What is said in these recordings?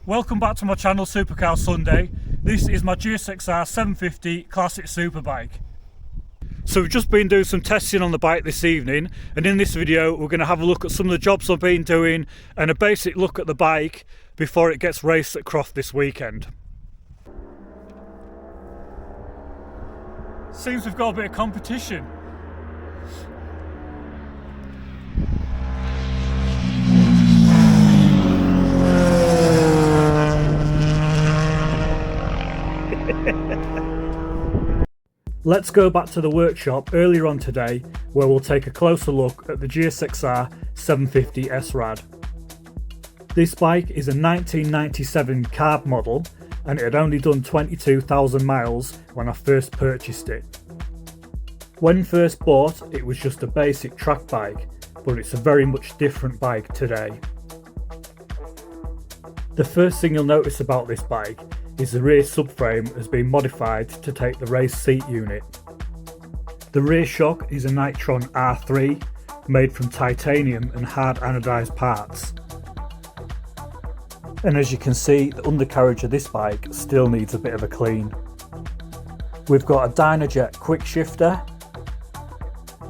Welcome back to my channel Supercar Sunday. This is my GSXR 750 Classic Superbike. So we've just been doing some testing on the bike this evening, and in this video we're going to have a look at some of the jobs I've been doing and a basic look at the bike before it gets raced at Croft this weekend. Seems we've got a bit of competition. Let's go back to the workshop earlier on today where we'll take a closer look at the GSXR 750 SRAD. This bike is a 1997 carb model and it had only done 22,000 miles when I first purchased it. When first bought, it was just a basic track bike, but it's a very much different bike today. The first thing you'll notice about this bike is the rear subframe has been modified to take the race seat unit. The rear shock is a Nitron R3 made from titanium and hard anodised parts. And as you can see, the undercarriage of this bike still needs a bit of a clean. We've got a dynojet quick shifter.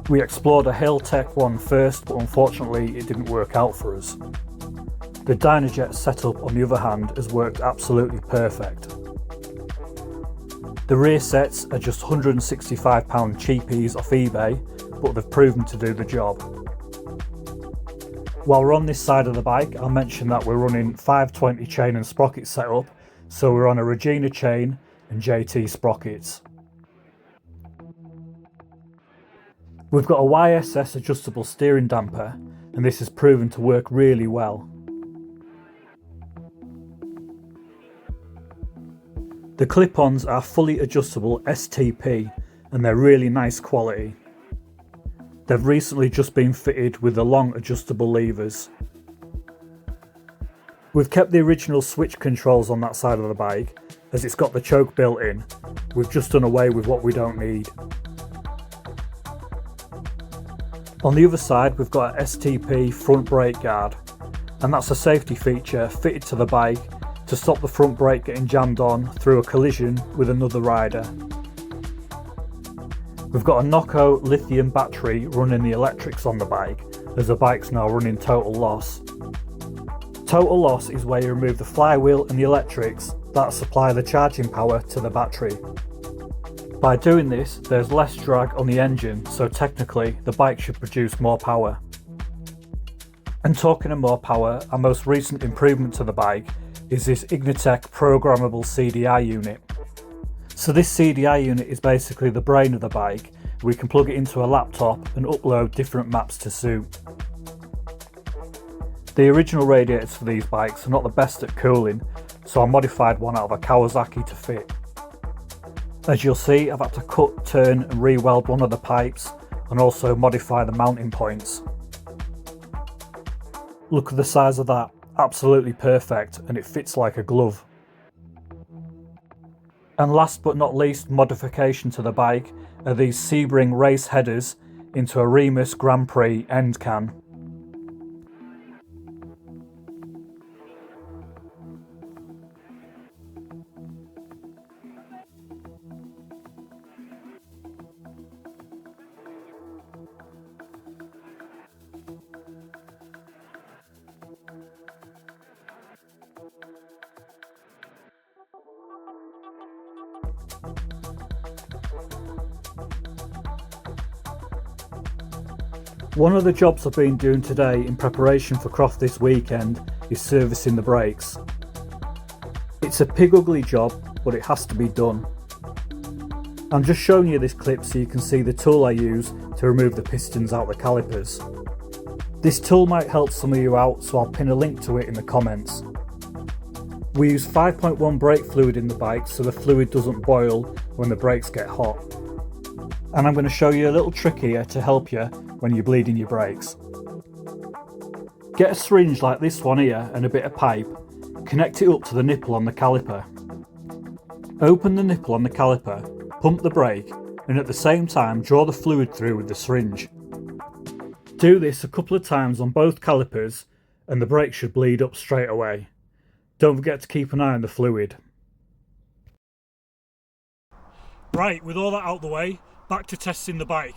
We explored a Hailtech one first, but unfortunately it didn't work out for us. The dynojet setup, on the other hand, has worked absolutely perfect. The rear sets are just £165 cheapies off eBay, but they've proven to do the job. While we're on this side of the bike, I'll mention that we're running 520 chain and sprocket setup, so we're on a Regina chain and JT sprockets. We've got a YSS adjustable steering damper, and this has proven to work really well. The clip-ons are fully adjustable STP and they're really nice quality. They've recently just been fitted with the long adjustable levers. We've kept the original switch controls on that side of the bike as it's got the choke built in. We've just done away with what we don't need. On the other side we've got an STP front brake guard, and that's a safety feature fitted to the bike to stop the front brake getting jammed on through a collision with another rider. We've got a Noco lithium battery running the electrics on the bike, as the bike's now running total loss. Total loss is where you remove the flywheel and the electrics that supply the charging power to the battery. By doing this, there's less drag on the engine, so technically the bike should produce more power. And talking of more power, our most recent improvement to the bike is this Ignitec programmable CDI unit. So this CDI unit is basically the brain of the bike. We can plug it into a laptop and upload different maps to suit. The original radiators for these bikes are not the best at cooling, so I modified one out of a Kawasaki to fit. As you'll see, I've had to cut, turn and re-weld one of the pipes and also modify the mounting points. Look at the size of that. Absolutely perfect, and it fits like a glove. And last but not least modification to the bike are these Sebring race headers into a Remus Grand Prix end can. One of the jobs I've been doing today in preparation for Croft this weekend is servicing the brakes. It's a pig ugly job, but it has to be done. I'm just showing you this clip so you can see the tool I use to remove the pistons out the calipers. This tool might help some of you out, so I'll pin a link to it in the comments. We use 5.1 brake fluid in the bike so the fluid doesn't boil when the brakes get hot. And I'm going to show you a little trick here to help you when you're bleeding your brakes. Get a syringe like this one here and a bit of pipe, connect it up to the nipple on the caliper. Open the nipple on the caliper, pump the brake, and at the same time draw the fluid through with the syringe. Do this a couple of times on both calipers and the brake should bleed up straight away. Don't forget to keep an eye on the fluid. Right, with all that out the way, back to testing the bike.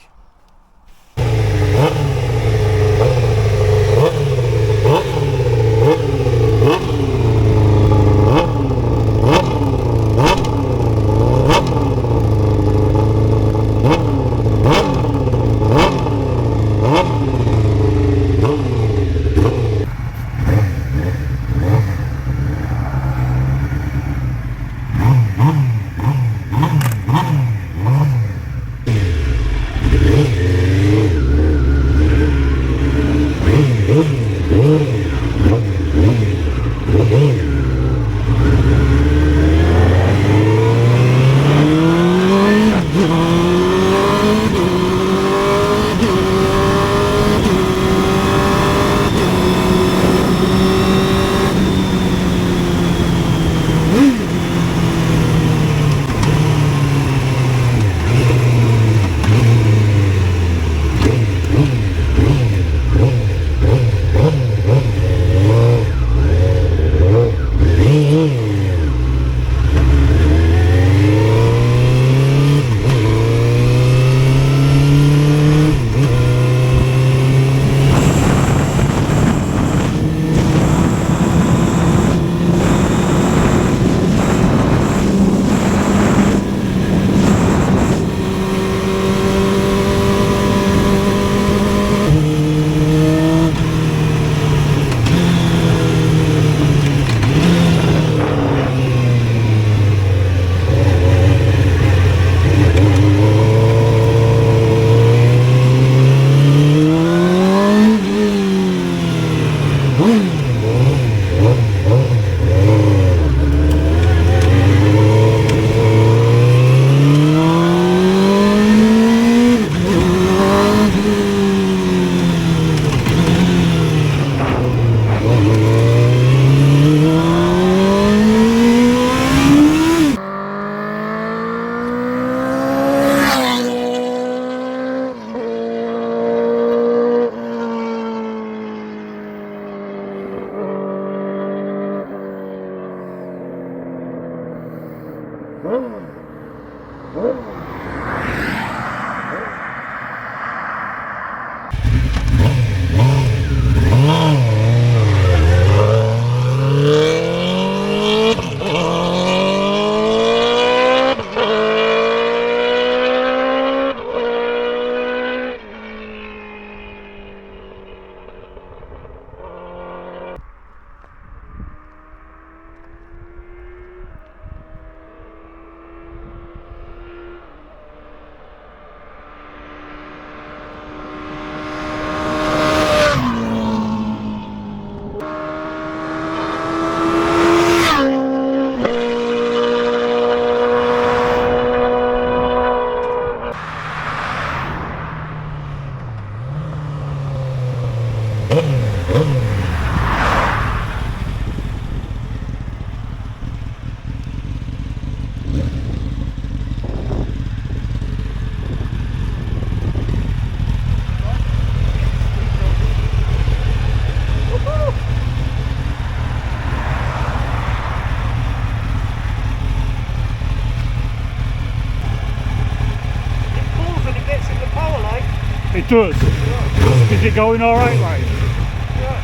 It does. Is it going all right, like? Yeah.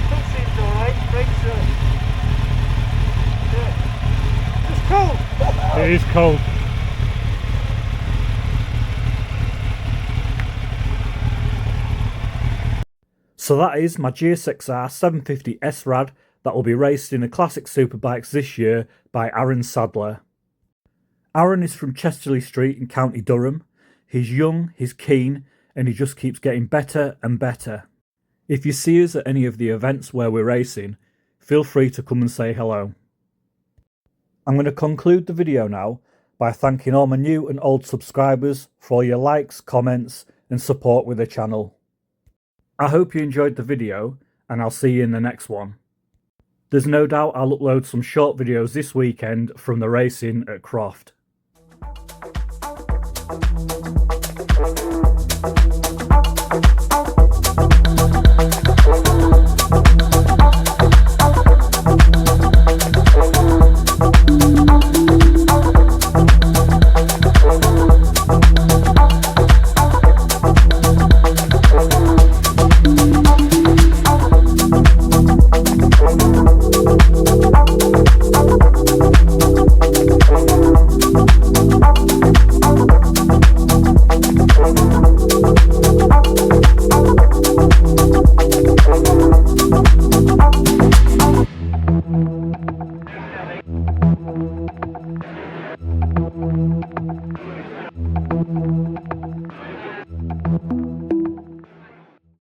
That seems all right. Brakes yeah. It's cold. It is cold. So that is my GSXR 750 SRAD that will be raced in the Classic Superbikes this year by Aaron Sadler. Aaron is from Chesterley Street in County Durham. He's young, he's keen, and he just keeps getting better and better. If you see us at any of the events where we're racing, feel free to come and say hello. I'm going to conclude the video now by thanking all my new and old subscribers for all your likes, comments, and support with the channel. I hope you enjoyed the video, and I'll see you in the next one. There's no doubt I'll upload some short videos this weekend from the racing at Croft.